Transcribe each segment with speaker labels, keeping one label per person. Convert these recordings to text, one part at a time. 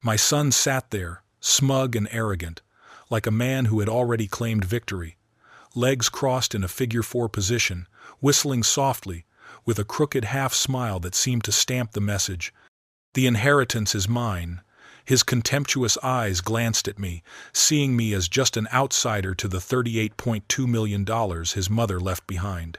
Speaker 1: My son sat there, smug and arrogant, like a man who had already claimed victory, legs crossed in a figure-4 position, whistling softly, with a crooked half-smile that seemed to stamp the message, "The inheritance is mine." His contemptuous eyes glanced at me, seeing me as just an outsider to the $38.2 million his mother left behind.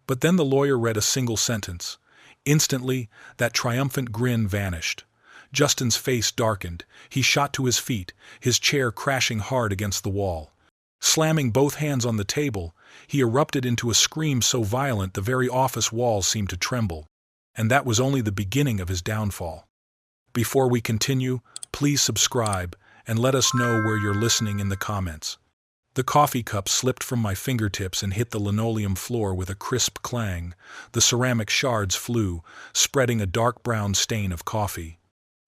Speaker 1: But then the lawyer read a single sentence. Instantly, that triumphant grin vanished. Justin's face darkened. He shot to his feet, his chair crashing hard against the wall. Slamming both hands on the table, he erupted into a scream so violent the very office walls seemed to tremble. And that was only the beginning of his downfall. Before we continue, please subscribe and let us know where you're listening in the comments. The coffee cup slipped from my fingertips and hit the linoleum floor with a crisp clang. The ceramic shards flew, spreading a dark brown stain of coffee.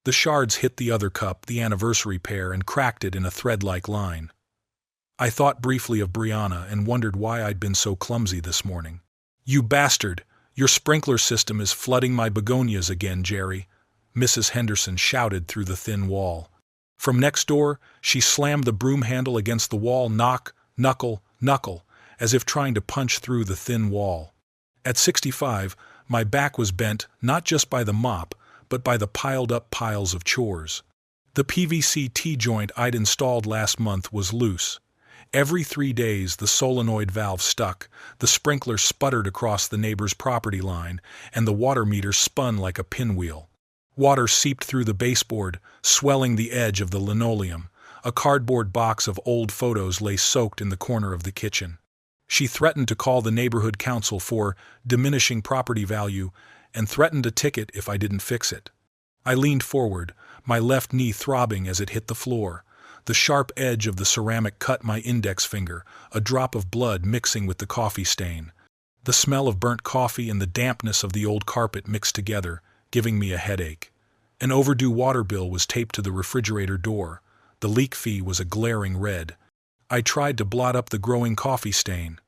Speaker 1: The shards hit the other cup, the anniversary pair, and cracked it in a thread-like line. I thought briefly of Brianna and wondered why I'd been so clumsy this morning. "You bastard! Your sprinkler system is flooding my begonias again, Jerry," Mrs. Henderson shouted through the thin wall. From next door, she slammed the broom handle against the wall, knock, knuckle, knuckle, as if trying to punch through the thin wall. At 65, my back was bent not just by the mop, but by the piled-up piles of chores. The PVC T-joint I'd installed last month was loose. Every 3 days the solenoid valve stuck, the sprinkler sputtered across the neighbor's property line, and the water meter spun like a pinwheel. Water seeped through the baseboard, swelling the edge of the linoleum. A cardboard box of old photos lay soaked in the corner of the kitchen. She threatened to call the neighborhood council for diminishing property value and threatened a ticket if I didn't fix it. I leaned forward, my left knee throbbing as it hit the floor. The sharp edge of the ceramic cut my index finger, a drop of blood mixing with the coffee stain. The smell of burnt coffee and the dampness of the old carpet mixed together, giving me a headache. An overdue water bill was taped to the refrigerator door. The leak fee was a glaring red. I tried to blot up the growing coffee stain.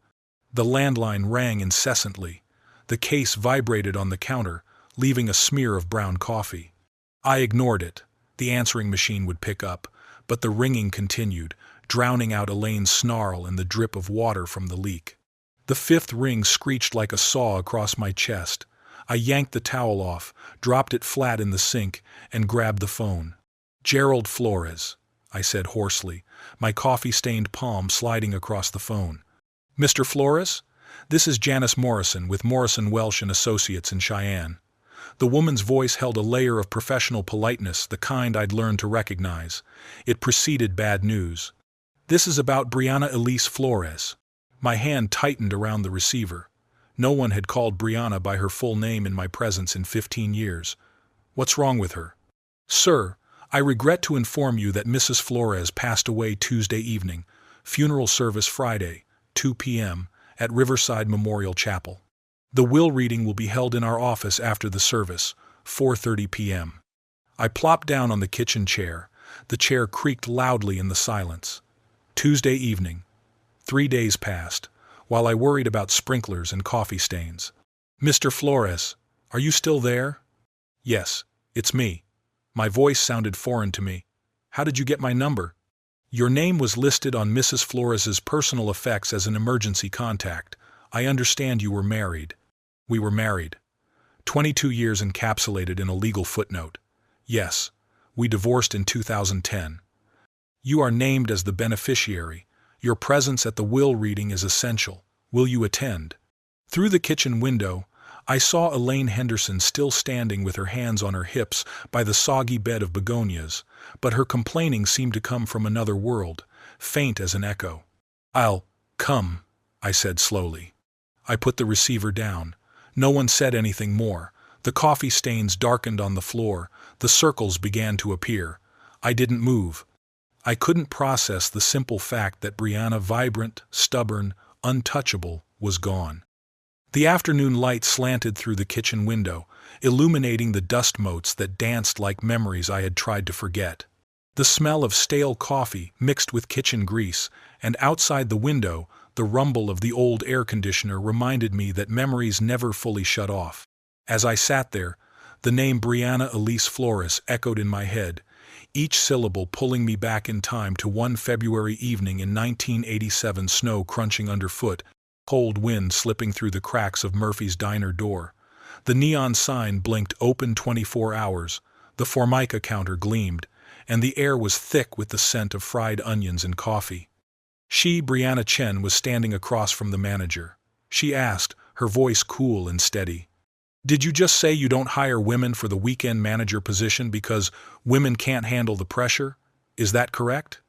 Speaker 1: The landline rang incessantly. The case vibrated on the counter, leaving a smear of brown coffee. I ignored it. The answering machine would pick up, but the ringing continued, drowning out Elaine's snarl and the drip of water from the leak. The 5th ring screeched like a saw across my chest. I yanked the towel off, dropped it flat in the sink, and grabbed the phone. "Gerald Flores," I said hoarsely, my coffee-stained palm sliding across the phone. "Mr. Flores? This is Janice Morrison with Morrison Welsh and Associates in Cheyenne." The woman's voice held a layer of professional politeness, the kind I'd learned to recognize. It preceded bad news. "This is about Brianna Elise Flores." My hand tightened around the receiver. No one had called Brianna by her full name in my presence in 15 years. "What's wrong with her?" "Sir, I regret to inform you that Mrs. Flores passed away Tuesday evening. Funeral service Friday, 2 p.m., at Riverside Memorial Chapel. The will reading will be held in our office after the service, 4:30 p.m. I plopped down on the kitchen chair. The chair creaked loudly in the silence. Tuesday evening. 3 days passed, while I worried about sprinklers and coffee stains. "Mr. Flores, are you still there?" "Yes, it's me." My voice sounded foreign to me. "How did you get my number?" "Your name was listed on Mrs. Flores's personal effects as an emergency contact. I understand you were married." "We were married. 22 years encapsulated in a legal footnote." "Yes, we divorced in 2010. "You are named as the beneficiary. Your presence at the will reading is essential. Will you attend?" Through the kitchen window, I saw Elaine Henderson still standing with her hands on her hips by the soggy bed of begonias, but her complaining seemed to come from another world, faint as an echo. "I'll come," I said slowly. I put the receiver down. No one said anything more. The coffee stains darkened on the floor. The circles began to appear. I didn't move. I couldn't process the simple fact that Brianna, vibrant, stubborn, untouchable, was gone. The afternoon light slanted through the kitchen window, illuminating the dust motes that danced like memories I had tried to forget. The smell of stale coffee mixed with kitchen grease, and outside the window, the rumble of the old air conditioner reminded me that memories never fully shut off. As I sat there, the name Brianna Elise Flores echoed in my head, each syllable pulling me back in time to one February evening in 1987, snow crunching underfoot, cold wind slipping through the cracks of Murphy's diner door. The neon sign blinked open 24 hours, the Formica counter gleamed, and the air was thick with the scent of fried onions and coffee. Brianna Chen, was standing across from the manager. She asked, her voice cool and steady. "Did you just say you don't hire women for the weekend manager position because women can't handle the pressure? Is that correct?"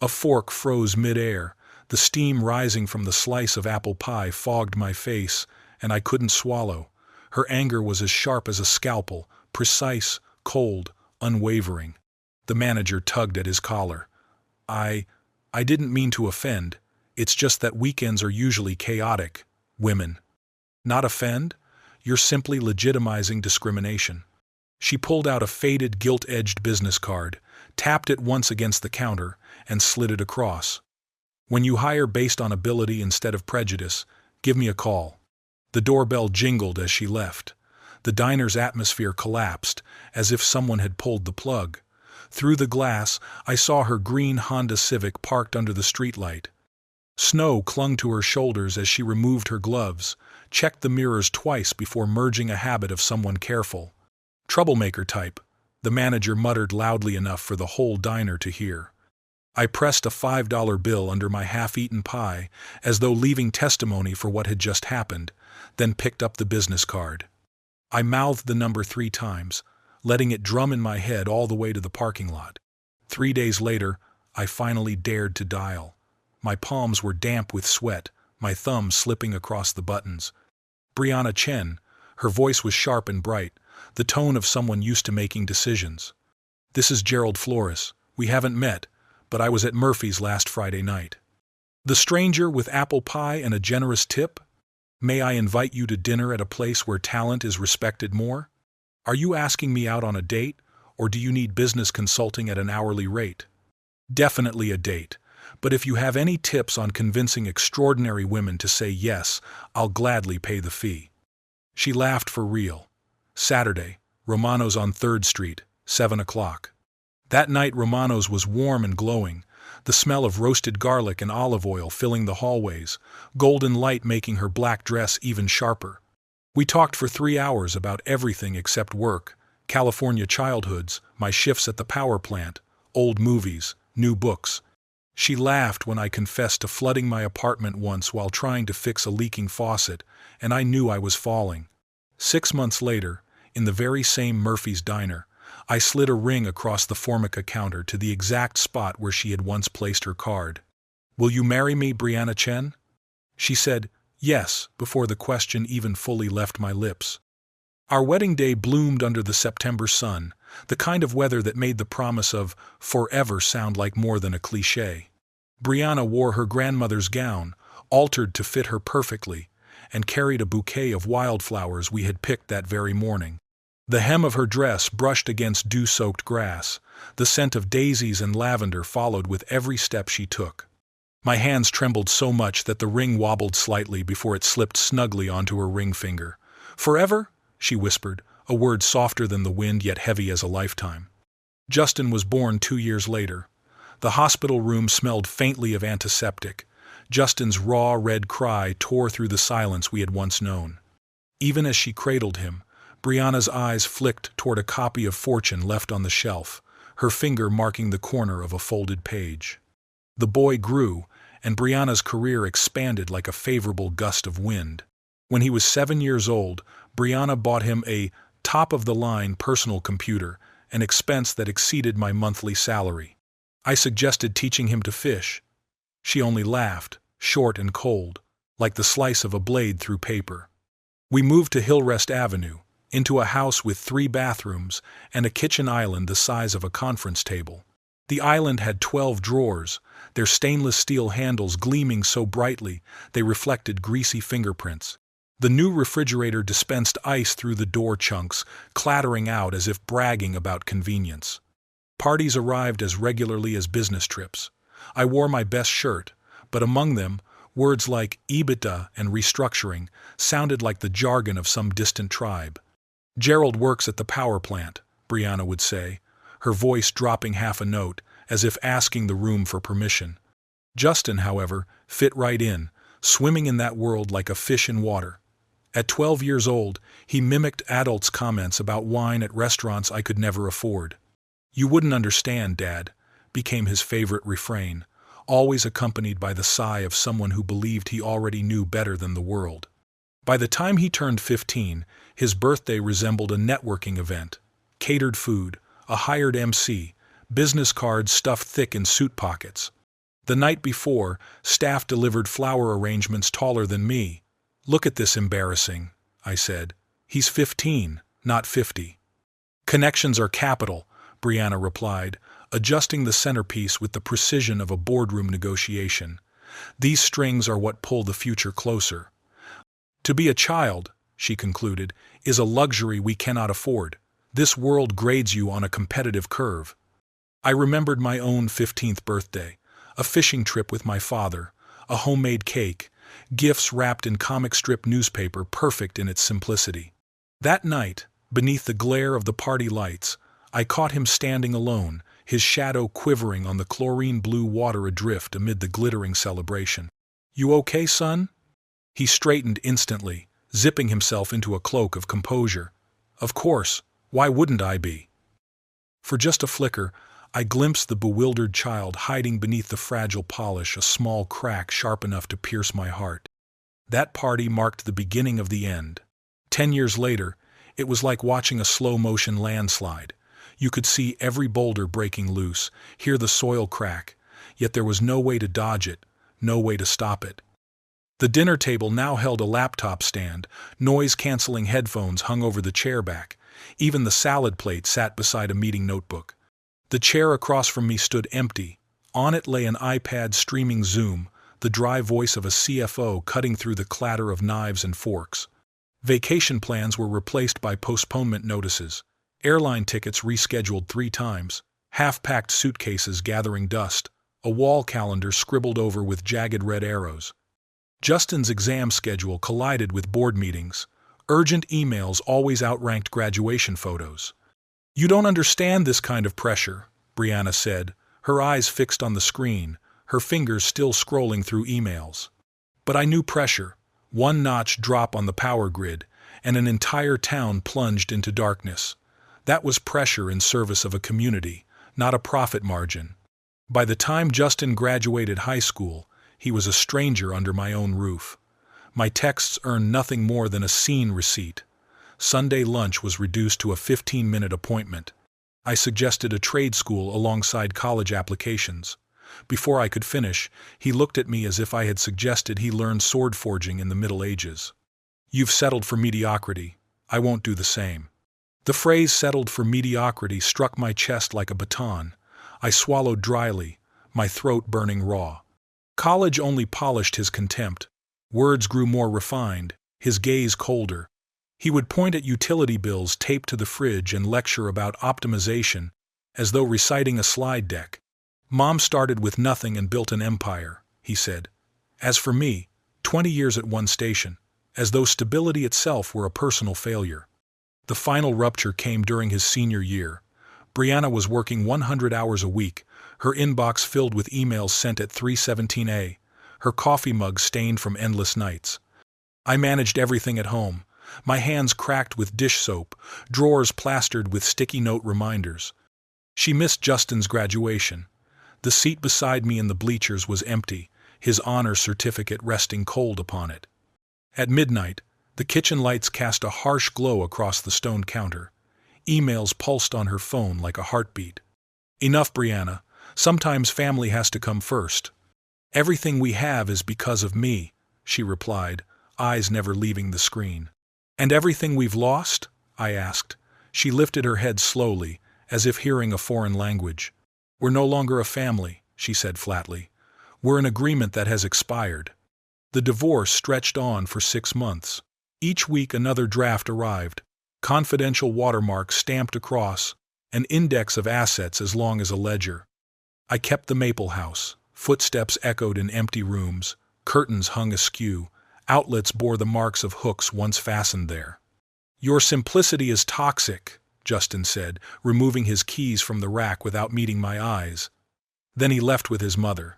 Speaker 1: A fork froze mid-air. The steam rising from the slice of apple pie fogged my face, and I couldn't swallow. Her anger was as sharp as a scalpel, precise, cold, unwavering. The manager tugged at his collar. I didn't mean to offend. It's just that weekends are usually chaotic. Women. Not offend? You're simply legitimizing discrimination. She pulled out a faded, gilt-edged business card, tapped it once against the counter, and slid it across. "When you hire based on ability instead of prejudice, give me a call." The doorbell jingled as she left. The diner's atmosphere collapsed, as if someone had pulled the plug. Through the glass, I saw her green Honda Civic parked under the streetlight. Snow clung to her shoulders as she removed her gloves, checked the mirrors twice before merging a habit of someone careful. "Troublemaker type," the manager muttered loudly enough for the whole diner to hear. I pressed a $5 bill under my half-eaten pie, as though leaving testimony for what had just happened, then picked up the business card. I mouthed the number 3 times, letting it drum in my head all the way to the parking lot. 3 days later, I finally dared to dial. My palms were damp with sweat, my thumbs slipping across the buttons. "Brianna Chen," her voice was sharp and bright, the tone of someone used to making decisions. "This is Gerald Flores. We haven't met, but I was at Murphy's last Friday night." "The stranger with apple pie and a generous tip? May I invite you to dinner at a place where talent is respected more? Are you asking me out on a date, or do you need business consulting at an hourly rate?" "Definitely a date. But if you have any tips on convincing extraordinary women to say yes, I'll gladly pay the fee." She laughed for real. "Saturday, Romano's on 3rd Street, 7 o'clock. That night Romano's was warm and glowing, the smell of roasted garlic and olive oil filling the hallways, golden light making her black dress even sharper. We talked for 3 hours about everything except work, California childhoods, my shifts at the power plant, old movies, new books. She laughed when I confessed to flooding my apartment once while trying to fix a leaking faucet, and I knew I was falling. 6 months later, in the very same Murphy's diner, I slid a ring across the Formica counter to the exact spot where she had once placed her card. "Will you marry me, Brianna Chen?" She said, "Yes," before the question even fully left my lips. Our wedding day bloomed under the September sun, the kind of weather that made the promise of forever sound like more than a cliché. Brianna wore her grandmother's gown, altered to fit her perfectly, and carried a bouquet of wildflowers we had picked that very morning. The hem of her dress brushed against dew-soaked grass. The scent of daisies and lavender followed with every step she took. My hands trembled so much that the ring wobbled slightly before it slipped snugly onto her ring finger. "Forever?" she whispered, a word softer than the wind yet heavy as a lifetime. Justin was born 2 years later. The hospital room smelled faintly of antiseptic. Justin's raw red cry tore through the silence we had once known. Even as she cradled him, Brianna's eyes flicked toward a copy of Fortune left on the shelf, her finger marking the corner of a folded page. The boy grew, and Brianna's career expanded like a favorable gust of wind. When he was 7 years old, Brianna bought him a top-of-the-line personal computer, an expense that exceeded my monthly salary. I suggested teaching him to fish. She only laughed, short and cold, like the slice of a blade through paper. We moved to Hillrest Avenue, into a house with 3 bathrooms and a kitchen island the size of a conference table. The island had 12 drawers, their stainless steel handles gleaming so brightly they reflected greasy fingerprints. The new refrigerator dispensed ice through the door chunks, clattering out as if bragging about convenience. Parties arrived as regularly as business trips. I wore my best shirt, but among them, words like EBITDA and restructuring sounded like the jargon of some distant tribe. "Gerald works at the power plant," Brianna would say, her voice dropping half a note, as if asking the room for permission. Justin, however, fit right in, swimming in that world like a fish in water. At 12 years old, he mimicked adults' comments about wine at restaurants I could never afford. "You wouldn't understand, Dad," became his favorite refrain, always accompanied by the sigh of someone who believed he already knew better than the world. By the time he turned 15, his birthday resembled a networking event. Catered food, a hired MC, business cards stuffed thick in suit pockets. The night before, staff delivered flower arrangements taller than me. "Look at this embarrassing," I said. "He's 15, not 50. "Connections are capital," Brianna replied, adjusting the centerpiece with the precision of a boardroom negotiation. "These strings are what pull the future closer. To be a child," she concluded, "is a luxury we cannot afford. This world grades you on a competitive curve." I remembered my own 15th birthday, a fishing trip with my father, a homemade cake, gifts wrapped in comic strip newspaper perfect in its simplicity. That night, beneath the glare of the party lights, I caught him standing alone, his shadow quivering on the chlorine-blue water adrift amid the glittering celebration. "You okay, son?" He straightened instantly, zipping himself into a cloak of composure. "Of course, why wouldn't I be?" For just a flicker, I glimpsed the bewildered child hiding beneath the fragile polish, a small crack sharp enough to pierce my heart. That party marked the beginning of the end. 10 years later, it was like watching a slow-motion landslide. You could see every boulder breaking loose, hear the soil crack, yet there was no way to dodge it, no way to stop it. The dinner table now held a laptop stand, noise-canceling headphones hung over the chair back. Even the salad plate sat beside a meeting notebook. The chair across from me stood empty. On it lay an iPad streaming Zoom, the dry voice of a CFO cutting through the clatter of knives and forks. Vacation plans were replaced by postponement notices. Airline tickets rescheduled 3 times. Half-packed suitcases gathering dust. A wall calendar scribbled over with jagged red arrows. Justin's exam schedule collided with board meetings. Urgent emails always outranked graduation photos. "You don't understand this kind of pressure," Brianna said, her eyes fixed on the screen, her fingers still scrolling through emails. But I knew pressure. One notch drop on the power grid, and an entire town plunged into darkness. That was pressure in service of a community, not a profit margin. By the time Justin graduated high school, he was a stranger under my own roof. My texts earned nothing more than a scene receipt. Sunday lunch was reduced to a 15-minute appointment. I suggested a trade school alongside college applications. Before I could finish, he looked at me as if I had suggested he learn sword forging in the Middle Ages. "You've settled for mediocrity. I won't do the same." The phrase "settled for mediocrity" struck my chest like a baton. I swallowed dryly, my throat burning raw. College only polished his contempt. Words grew more refined, his gaze colder. He would point at utility bills taped to the fridge and lecture about optimization, as though reciting a slide deck. "Mom started with nothing and built an empire," he said. As for me, 20 years at one station, as though stability itself were a personal failure. The final rupture came during his senior year. Brianna was working 100 hours a week, her inbox filled with emails sent at 3:17 a.m., her coffee mug stained from endless nights. I managed everything at home, my hands cracked with dish soap, drawers plastered with sticky note reminders. She missed Justin's graduation. The seat beside me in the bleachers was empty, his honor certificate resting cold upon it. At midnight, the kitchen lights cast a harsh glow across the stone counter. Emails pulsed on her phone like a heartbeat. "Enough, Brianna. Sometimes family has to come first." "Everything we have is because of me," she replied, eyes never leaving the screen. "And everything we've lost?" I asked. She lifted her head slowly, as if hearing a foreign language. "We're no longer a family," she said flatly. "We're an agreement that has expired." The divorce stretched on for 6 months. Each week another draft arrived, confidential watermarks stamped across, an index of assets as long as a ledger. I kept the Maple House. Footsteps echoed in empty rooms, curtains hung askew, outlets bore the marks of hooks once fastened there. "Your simplicity is toxic," Justin said, removing his keys from the rack without meeting my eyes. Then he left with his mother.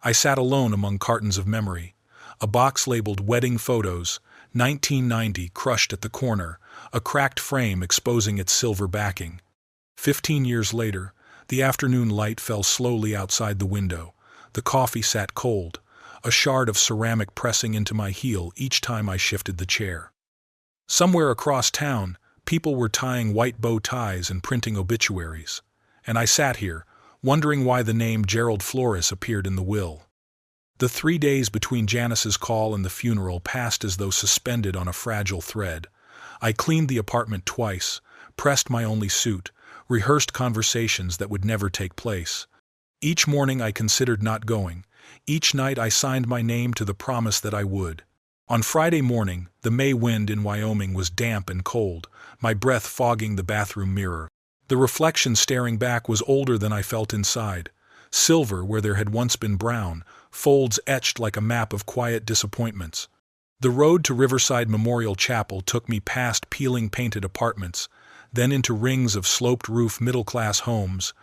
Speaker 1: I sat alone among cartons of memory. A box labeled Wedding Photos, 1990, crushed at the corner, a cracked frame exposing its silver backing. 15 years later, the afternoon light fell slowly outside the window. The coffee sat cold, a shard of ceramic pressing into my heel each time I shifted the chair. Somewhere across town, people were tying white bow ties and printing obituaries. And I sat here, wondering why the name Gerald Flores appeared in the will. The 3 days between Janice's call and the funeral passed as though suspended on a fragile thread. I cleaned the apartment twice, pressed my only suit, rehearsed conversations that would never take place. Each morning I considered not going. Each night I signed my name to the promise that I would. On Friday morning, the May wind in Wyoming was damp and cold, my breath fogging the bathroom mirror. The reflection staring back was older than I felt inside. Silver where there had once been brown, folds etched like a map of quiet disappointments. The road to Riverside Memorial Chapel took me past peeling painted apartments, then into rings of sloped-roof middle-class homes,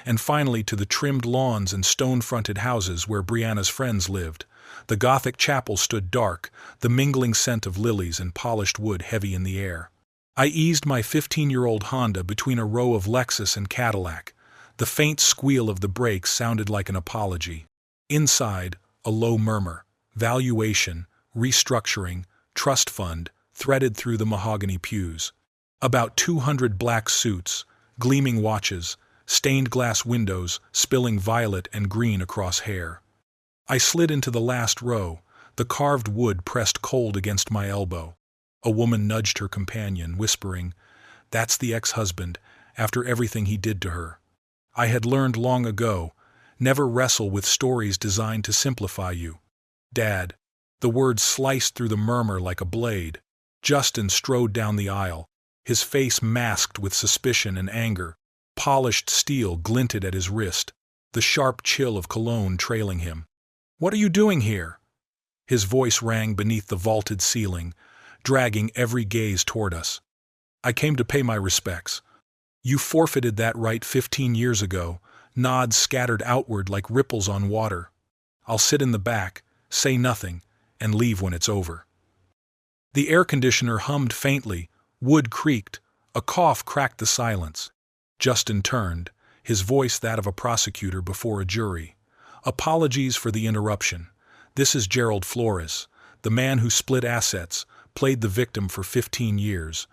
Speaker 1: and finally to the trimmed lawns and stone-fronted houses where Brianna's friends lived. The Gothic chapel stood dark, the mingling scent of lilies and polished wood heavy in the air. I eased my 15-year-old Honda between a row of Lexus and Cadillac. The faint squeal of the brakes sounded like an apology. Inside, a low murmur. Valuation, restructuring, trust fund, threaded through the mahogany pews. About 200 black suits, gleaming watches, stained glass windows spilling violet and green across hair. I slid into the last row, the carved wood pressed cold against my elbow. A woman nudged her companion, whispering, "That's the ex-husband, after everything he did to her." I had learned long ago, never wrestle with stories designed to simplify you. "Dad." The words sliced through the murmur like a blade. Justin strode down the aisle, his face masked with suspicion and anger. Polished steel glinted at his wrist, the sharp chill of cologne trailing him. "What are you doing here?" His voice rang beneath the vaulted ceiling, dragging every gaze toward us. "I came to pay my respects. You forfeited that right 15 years ago," nods scattered outward like ripples on water. "I'll sit in the back, say nothing, and leave when it's over." The air conditioner hummed faintly, wood creaked, a cough cracked the silence. Justin turned, his voice that of a prosecutor before a jury. "Apologies for the interruption. This is Gerald Flores, the man who split assets, played the victim for 15 years,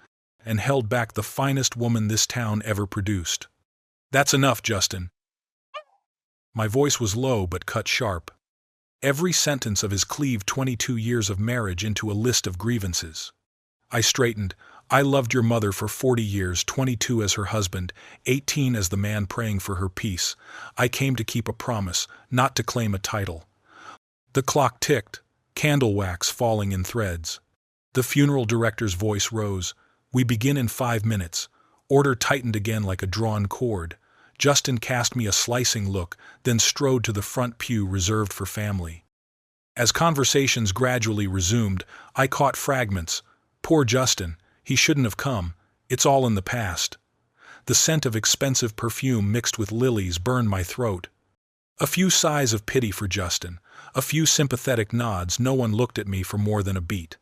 Speaker 1: and held back the finest woman this town ever produced." "That's enough, Justin." My voice was low but cut sharp. Every sentence of his cleaved 22 years of marriage into a list of grievances. I straightened. "I loved your mother for 40 years, 22 as her husband, 18 as the man praying for her peace. I came to keep a promise, not to claim a title." The clock ticked, candle wax falling in threads. The funeral director's voice rose. "We begin in 5 minutes." Order tightened again like a drawn cord. Justin cast me a slicing look, then strode to the front pew reserved for family. As conversations gradually resumed, I caught fragments. "Poor Justin. He shouldn't have come. It's all in the past." The scent of expensive perfume mixed with lilies burned my throat. A few sighs of pity for Justin, a few sympathetic nods. No one looked at me for more than a beat.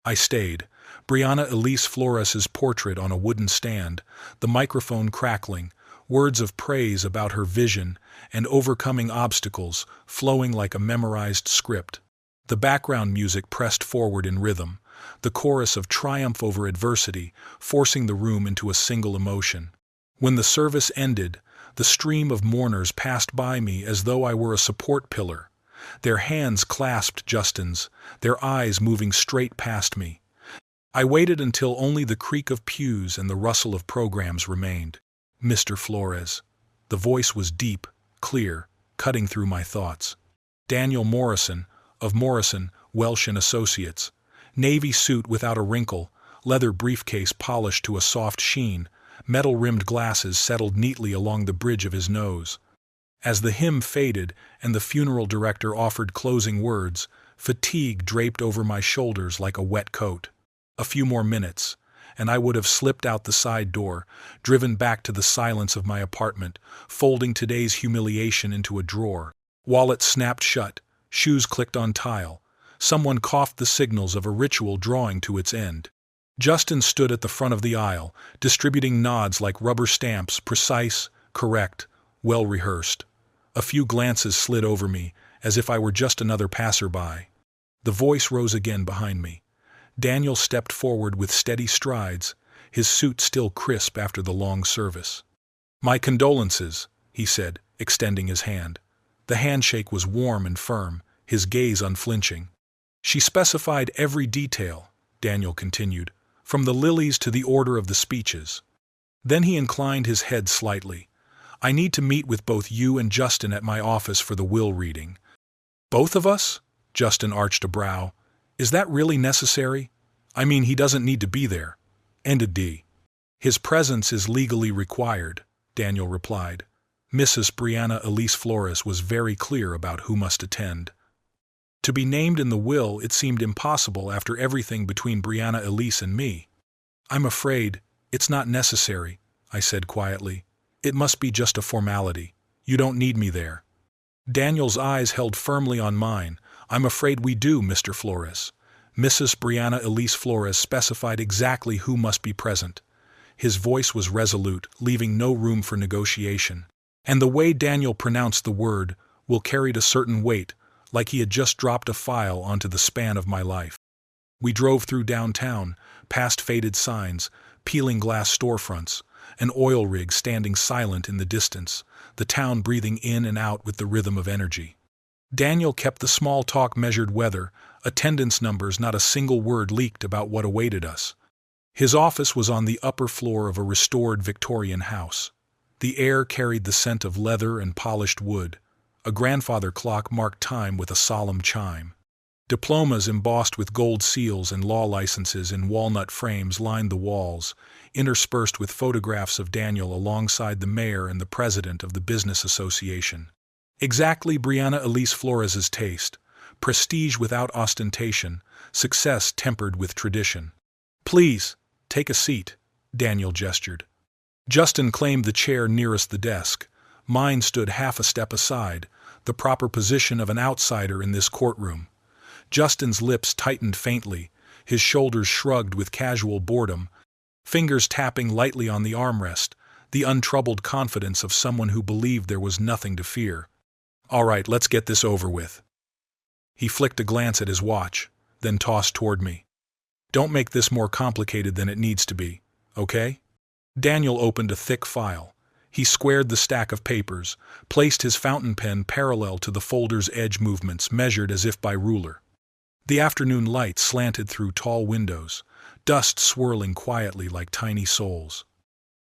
Speaker 1: I stayed. Brianna Elise Flores's portrait on a wooden stand, the microphone crackling, words of praise about her vision and overcoming obstacles flowing like a memorized script. The background music pressed forward in rhythm, the chorus of triumph over adversity, forcing the room into a single emotion. When the service ended, the stream of mourners passed by me as though I were a support pillar. Their hands clasped Justin's, their eyes moving straight past me. I waited until only the creak of pews and the rustle of programs remained. "Mr. Flores." The voice was deep, clear, cutting through my thoughts. "Daniel Morrison, of Morrison, Welsh and Associates." Navy suit without a wrinkle, leather briefcase polished to a soft sheen, metal-rimmed glasses settled neatly along the bridge of his nose. As the hymn faded and the funeral director offered closing words, fatigue draped over my shoulders like a wet coat. A few more minutes, and I would have slipped out the side door, driven back to the silence of my apartment, folding today's humiliation into a drawer. Wallet snapped shut, shoes clicked on tile. Someone coughed the signals of a ritual drawing to its end. Justin stood at the front of the aisle, distributing nods like rubber stamps, precise, correct, well-rehearsed. A few glances slid over me, as if I were just another passerby. The voice rose again behind me. Daniel stepped forward with steady strides, his suit still crisp after the long service. "My condolences," he said, extending his hand. The handshake was warm and firm, his gaze unflinching. "She specified every detail," Daniel continued, "from the lilies to the order of the speeches." Then he inclined his head slightly. "I need to meet with both you and Justin at my office for the will reading." "Both of us?" Justin arched a brow. "Is that really necessary? I mean, he doesn't need to be there." Ended D. "His presence is legally required," Daniel replied. Mrs. Brianna Elise Flores was very clear about who must attend. To be named in the will, it seemed impossible after everything between Brianna Elise and me. "I'm afraid it's not necessary," I said quietly. "It must be just a formality. You don't need me there." Daniel's eyes held firmly on mine. "I'm afraid we do, Mr. Flores." Mrs. Brianna Elise Flores specified exactly who must be present. His voice was resolute, leaving no room for negotiation. And the way Daniel pronounced the word "will" carried a certain weight, like he had just dropped a file onto the span of my life. We drove through downtown, past faded signs, peeling glass storefronts, an oil rig standing silent in the distance, the town breathing in and out with the rhythm of energy. Daniel kept the small talk measured, weather, attendance numbers, not a single word leaked about what awaited us. His office was on the upper floor of a restored Victorian house. The air carried the scent of leather and polished wood. A grandfather clock marked time with a solemn chime. Diplomas embossed with gold seals and law licenses in walnut frames lined the walls, interspersed with photographs of Daniel alongside the mayor and the president of the business association. Exactly Brianna Elise Flores's taste: prestige without ostentation, success tempered with tradition. "Please, take a seat," Daniel gestured. Justin claimed the chair nearest the desk. Mine stood half a step aside, the proper position of an outsider in this courtroom. Justin's lips tightened faintly, his shoulders shrugged with casual boredom, fingers tapping lightly on the armrest, the untroubled confidence of someone who believed there was nothing to fear. "All right, let's get this over with." He flicked a glance at his watch, then tossed toward me. "Don't make this more complicated than it needs to be, okay?" Daniel opened a thick file. He squared the stack of papers, placed his fountain pen parallel to the folder's edge movements, measured as if by ruler. The afternoon light slanted through tall windows, dust swirling quietly like tiny souls.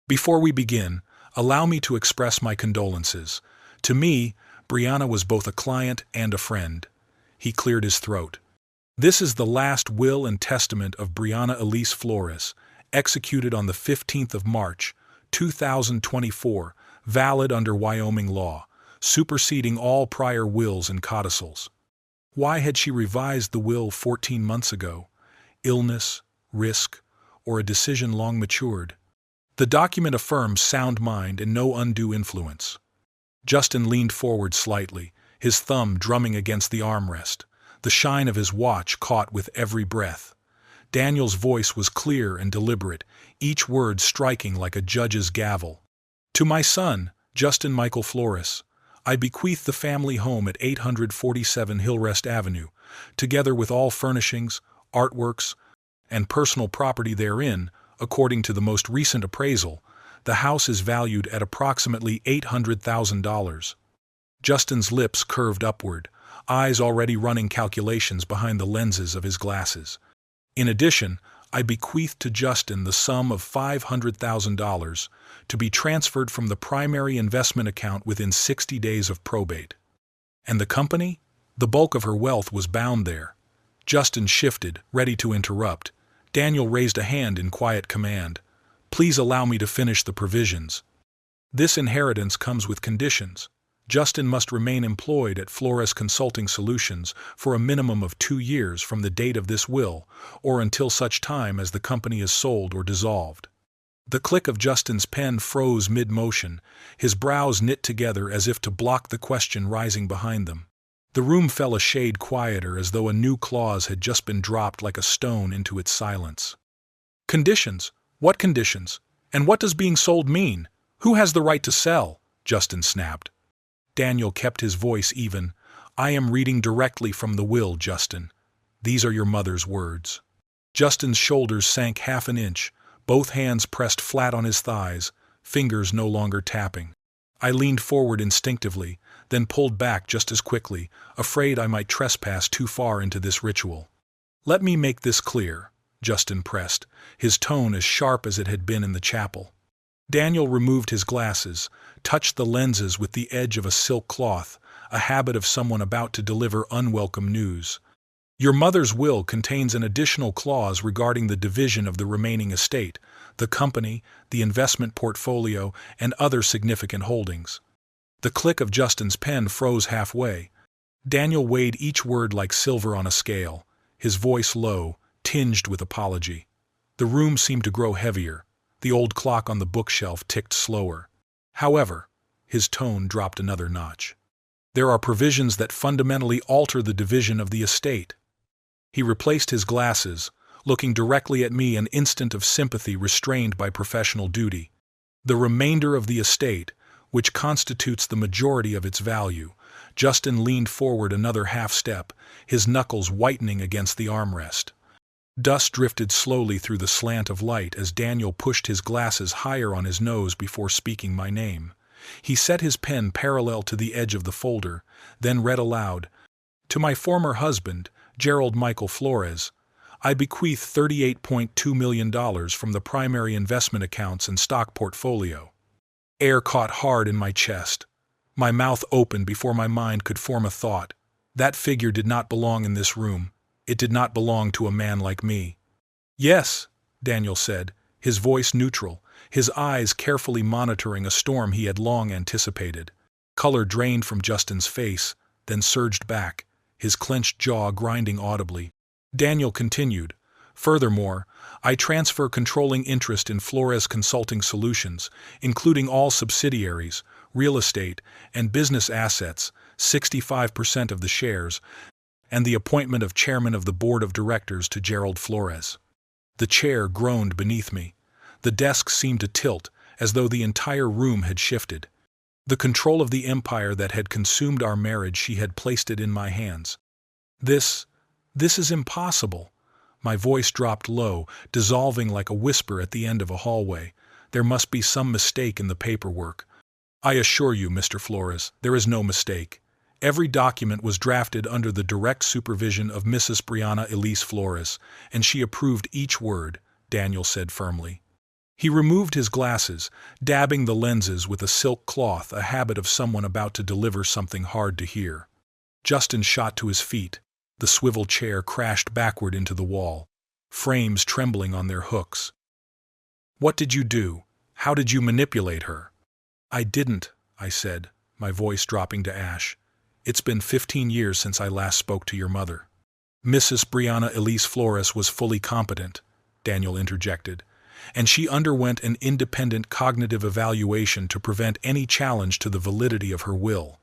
Speaker 1: "Before we begin, allow me to express my condolences. To me, Brianna was both a client and a friend." He cleared his throat. "This is the last will and testament of Brianna Elise Flores, executed on the 15th of March, 2024, valid under Wyoming law, superseding all prior wills and codicils." Why had she revised the will 14 months ago? Illness, risk, or a decision long matured? The document affirms sound mind and no undue influence. Justin leaned forward slightly, his thumb drumming against the armrest. The shine of his watch caught with every breath. Daniel's voice was clear and deliberate, each word striking like a judge's gavel. "To my son, Justin Michael Flores, I bequeath the family home at 847 Hillrest Avenue, together with all furnishings, artworks, and personal property therein. According to the most recent appraisal, the house is valued at approximately $800,000. Justin's lips curved upward, eyes already running calculations behind the lenses of his glasses. "In addition, I bequeath to Justin the sum of $500,000 to be transferred from the primary investment account within 60 days of probate." And the company? The bulk of her wealth was bound there. Justin shifted, ready to interrupt. Daniel raised a hand in quiet command. "Please allow me to finish the provisions. This inheritance comes with conditions." Justin must remain employed at Flores Consulting Solutions for a minimum of 2 years from the date of this will, or until such time as the company is sold or dissolved. The click of Justin's pen froze mid-motion, his brows knit together as if to block the question rising behind them. The room fell a shade quieter, as though a new clause had just been dropped like a stone into its silence. "Conditions? What conditions? And what does being sold mean? Who has the right to sell?" Justin snapped. Daniel kept his voice even. "I am reading directly from the will, Justin. These are your mother's words." Justin's shoulders sank half an inch, both hands pressed flat on his thighs, fingers no longer tapping. I leaned forward instinctively, then pulled back just as quickly, afraid I might trespass too far into this ritual. "Let me make this clear," Justin pressed, his tone as sharp as it had been in the chapel. Daniel removed his glasses, touched the lenses with the edge of a silk cloth, a habit of someone about to deliver unwelcome news. "Your mother's will contains an additional clause regarding the division of the remaining estate, the company, the investment portfolio, and other significant holdings." The click of Justin's pen froze halfway. Daniel weighed each word like silver on a scale, his voice low, tinged with apology. The room seemed to grow heavier. The old clock on the bookshelf ticked slower. However, his tone dropped another notch. "There are provisions that fundamentally alter the division of the estate." He replaced his glasses, looking directly at me, an instant of sympathy restrained by professional duty. "The remainder of the estate, which constitutes the majority of its value." Justin leaned forward another half step, his knuckles whitening against the armrest. Dust drifted slowly through the slant of light as Daniel pushed his glasses higher on his nose before speaking my name. He set his pen parallel to the edge of the folder, then read aloud, "To my former husband, Gerald Michael Flores, I bequeath $38.2 million from the primary investment accounts and stock portfolio." Air caught hard in my chest. My mouth opened before my mind could form a thought. That figure did not belong in this room. It did not belong to a man like me. "Yes," Daniel said, his voice neutral, his eyes carefully monitoring a storm he had long anticipated. Color drained from Justin's face, then surged back, his clenched jaw grinding audibly. Daniel continued, "Furthermore, I transfer controlling interest in Flores Consulting Solutions, including all subsidiaries, real estate, and business assets, 65% of the shares, and the appointment of chairman of the board of directors to Gerald Flores." The chair groaned beneath me. The desk seemed to tilt, as though the entire room had shifted. The control of the empire that had consumed our marriage, she had placed it in my hands. This is impossible." My voice dropped low, dissolving like a whisper at the end of a hallway. "There must be some mistake in the paperwork." "I assure you, Mr. Flores, there is no mistake. Every document was drafted under the direct supervision of Mrs. Brianna Elise Flores, and she approved each word," Daniel said firmly. He removed his glasses, dabbing the lenses with a silk cloth, a habit of someone about to deliver something hard to hear. Justin shot to his feet. The swivel chair crashed backward into the wall, frames trembling on their hooks. "What did you do? How did you manipulate her?" "I didn't," I said, my voice dropping to ash. "It's been 15 years since I last spoke to your mother." "Mrs. Brianna Elise Flores was fully competent," Daniel interjected, "and she underwent an independent cognitive evaluation to prevent any challenge to the validity of her will.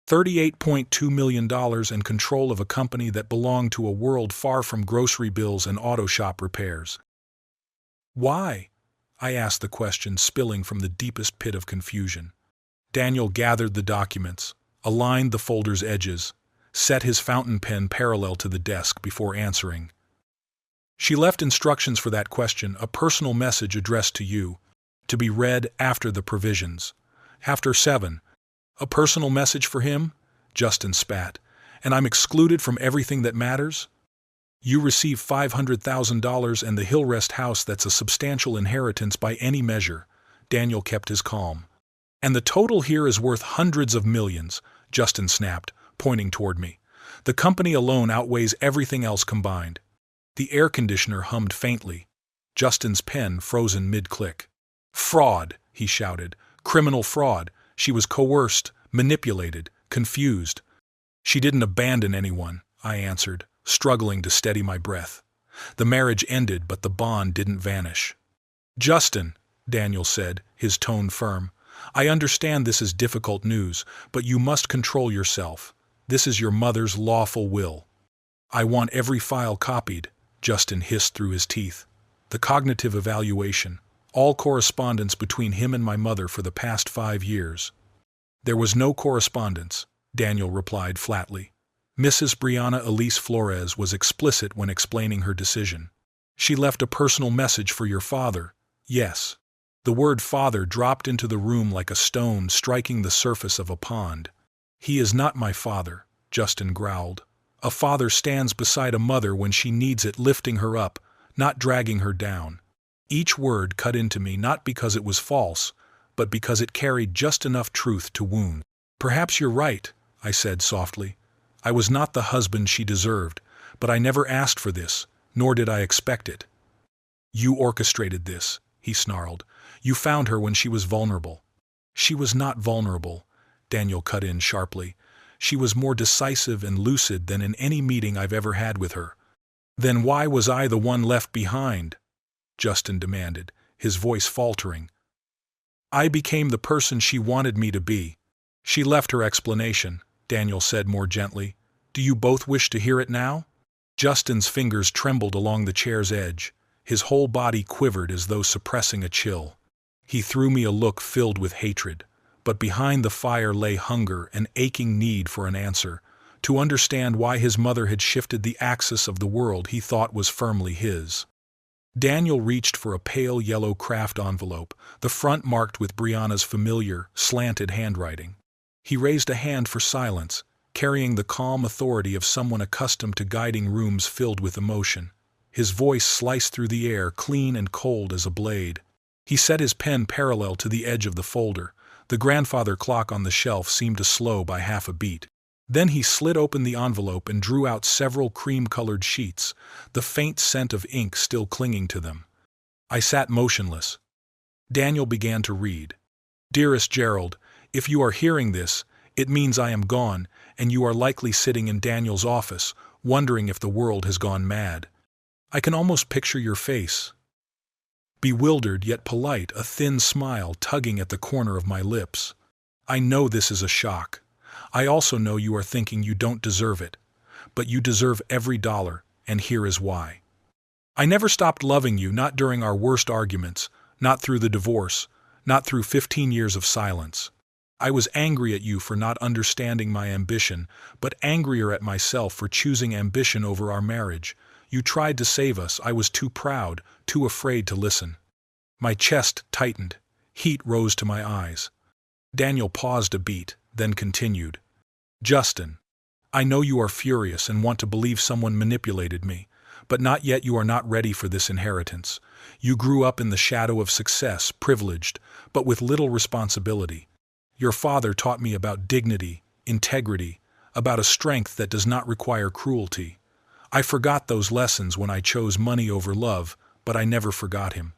Speaker 1: $38.2 million and control of a company that belonged to a world far from grocery bills and auto shop repairs." "Why?" I asked the question, spilling from the deepest pit of confusion. Daniel gathered the documents, aligned the folder's edges, set his fountain pen parallel to the desk before answering. "She left instructions for that question, a personal message addressed to you, to be read after the provisions. After 7. "A personal message for him?" Justin spat. "And I'm excluded from everything that matters?" "You receive $500,000 and the Hillrest house. That's a substantial inheritance by any measure." Daniel kept his calm. "And the total here is worth hundreds of millions," Justin snapped, pointing toward me. "The company alone outweighs everything else combined." The air conditioner hummed faintly. Justin's pen frozen mid-click. "Fraud," he shouted. "Criminal fraud. She was coerced, manipulated, confused. She didn't abandon anyone, I answered, struggling to steady my breath. The marriage ended, but the bond didn't vanish. Justin, Daniel said, his tone firm, I understand this is difficult news, but you must control yourself. This is your mother's lawful will. I want every file copied, Justin hissed through his teeth. The cognitive evaluation, all correspondence between him and my mother for the past 5 years. There was no correspondence, Daniel replied flatly. Mrs. Brianna Elise Flores was explicit when explaining her decision. She left a personal message for your father, yes. The word father dropped into the room like a stone striking the surface of a pond. He is not my father, Justin growled. A father stands beside a mother when she needs it, lifting her up, not dragging her down. Each word cut into me not because it was false, but because it carried just enough truth to wound. Perhaps you're right, I said softly. I was not the husband she deserved, but I never asked for this, nor did I expect it. You orchestrated this, he snarled. You found her when she was vulnerable. She was not vulnerable, Daniel cut in sharply. She was more decisive and lucid than in any meeting I've ever had with her. Then why was I the one left behind? Justin demanded, his voice faltering. I became the person she wanted me to be. She left her explanation, Daniel said more gently. Do you both wish to hear it now? Justin's fingers trembled along the chair's edge. His whole body quivered as though suppressing a chill. He threw me a look filled with hatred, but behind the fire lay hunger, an aching need for an answer, to understand why his mother had shifted the axis of the world he thought was firmly his. Daniel reached for a pale yellow craft envelope, the front marked with Brianna's familiar, slanted handwriting. He raised a hand for silence, carrying the calm authority of someone accustomed to guiding rooms filled with emotion. His voice sliced through the air, clean and cold as a blade. He set his pen parallel to the edge of the folder. The grandfather clock on the shelf seemed to slow by half a beat. Then he slid open the envelope and drew out several cream-colored sheets, the faint scent of ink still clinging to them. I sat motionless. Daniel began to read. Dearest Gerald, if you are hearing this, it means I am gone, and you are likely sitting in Daniel's office, wondering if the world has gone mad. I can almost picture your face. Bewildered yet polite, a thin smile tugging at the corner of my lips. I know this is a shock. I also know you are thinking you don't deserve it. But you deserve every dollar, and here is why. I never stopped loving you, not during our worst arguments, not through the divorce, not through 15 years of silence. I was angry at you for not understanding my ambition, but angrier at myself for choosing ambition over our marriage. You tried to save us. I was too proud, too afraid to listen. My chest tightened. Heat rose to my eyes. Daniel paused a beat, then continued. Justin, I know you are furious and want to believe someone manipulated me, but not yet. You are not ready for this inheritance. You grew up in the shadow of success, privileged, but with little responsibility. Your father taught me about dignity, integrity, about a strength that does not require cruelty. I forgot those lessons when I chose money over love, but I never forgot him.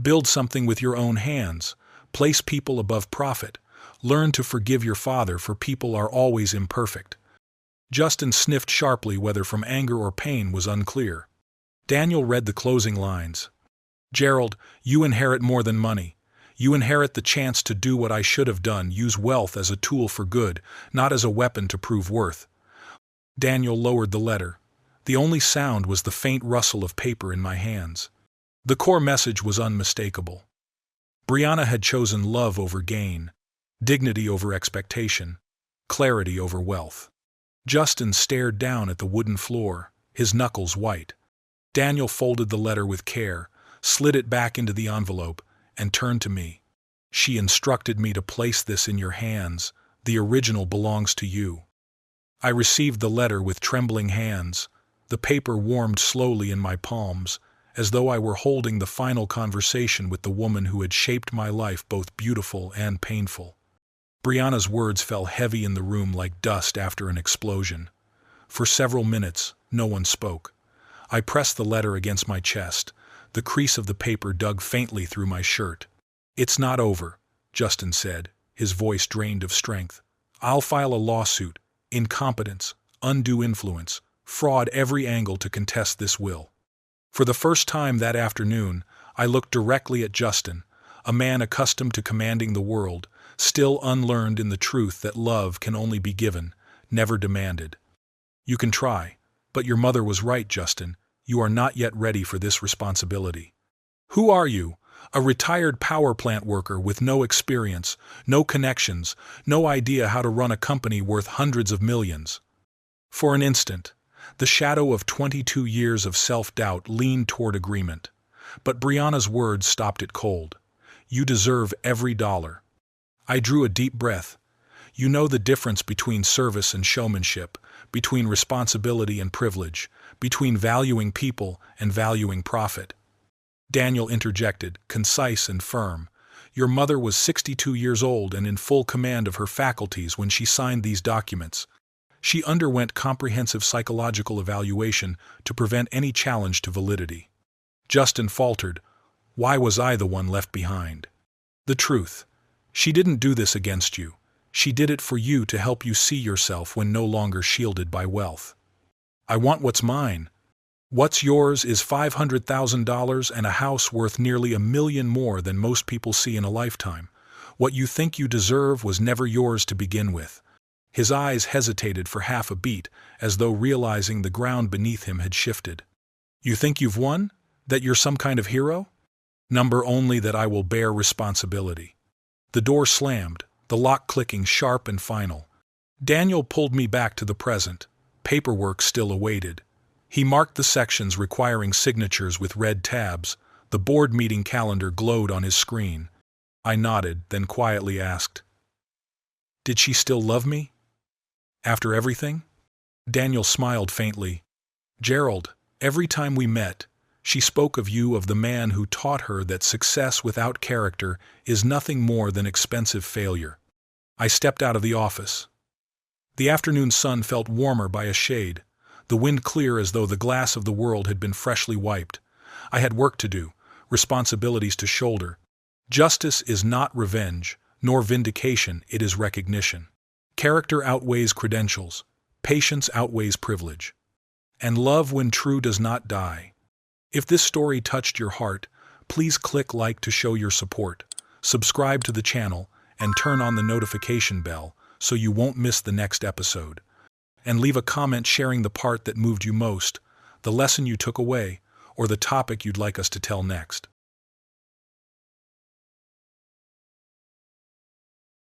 Speaker 1: Build something with your own hands. Place people above profit. Learn to forgive your father, for people are always imperfect. Justin sniffed sharply, whether from anger or pain was unclear. Daniel read the closing lines. Gerald, you inherit more than money. You inherit the chance to do what I should have done, use wealth as a tool for good, not as a weapon to prove worth. Daniel lowered the letter. The only sound was the faint rustle of paper in my hands. The core message was unmistakable. Brianna had chosen love over gain, dignity over expectation, clarity over wealth. Justin stared down at the wooden floor, his knuckles white. Daniel folded the letter with care, slid it back into the envelope, and turned to me. She instructed me to place this in your hands. The original belongs to you. I received the letter with trembling hands. The paper warmed slowly in my palms, as though I were holding the final conversation with the woman who had shaped my life, both beautiful and painful. Brianna's words fell heavy in the room like dust after an explosion. For several minutes, no one spoke. I pressed the letter against my chest. The crease of the paper dug faintly through my shirt. It's not over, Justin said, his voice drained of strength. I'll file a lawsuit, incompetence, undue influence, fraud every angle to contest this will. For the first time that afternoon, I looked directly at Justin, a man accustomed to commanding the world, still unlearned in the truth that love can only be given, never demanded. You can try, but your mother was right, Justin. You are not yet ready for this responsibility. Who are you? A retired power plant worker with no experience, no connections, no idea how to run a company worth hundreds of millions. For an instant, the shadow of 22 years of self-doubt leaned toward agreement. But Brianna's words stopped it cold. You deserve every dollar. I drew a deep breath. You know the difference between service and showmanship, between responsibility and privilege, between valuing people and valuing profit. Daniel interjected, concise and firm. Your mother was 62 years old and in full command of her faculties when she signed these documents. She underwent comprehensive psychological evaluation to prevent any challenge to validity. Justin faltered. Why was I the one left behind? The truth. She didn't do this against you. She did it for you to help you see yourself when no longer shielded by wealth. I want what's mine. What's yours is $500,000 and a house worth nearly $1 million more than most people see in a lifetime. What you think you deserve was never yours to begin with. His eyes hesitated for half a beat, as though realizing the ground beneath him had shifted. You think you've won? That you're some kind of hero? Number only that I will bear responsibility. The door slammed, the lock clicking sharp and final. Daniel pulled me back to the present. Paperwork still awaited. He marked the sections requiring signatures with red tabs. The board meeting calendar glowed on his screen. I nodded, then quietly asked, "Did she still love me? After everything?" Daniel smiled faintly. "Gerald, every time we met, she spoke of you, of the man who taught her that success without character is nothing more than expensive failure." I stepped out of the office. The afternoon sun felt warmer by a shade, the wind clear as though the glass of the world had been freshly wiped. I had work to do, responsibilities to shoulder. Justice is not revenge, nor vindication, it is recognition. Character outweighs credentials. Patience outweighs privilege. And love, when true, does not die. If this story touched your heart, please click like to show your support, subscribe to the channel, and turn on the notification bell so you won't miss the next episode. And leave a comment sharing the part that moved you most, the lesson you took away, or the topic you'd like us to tell next.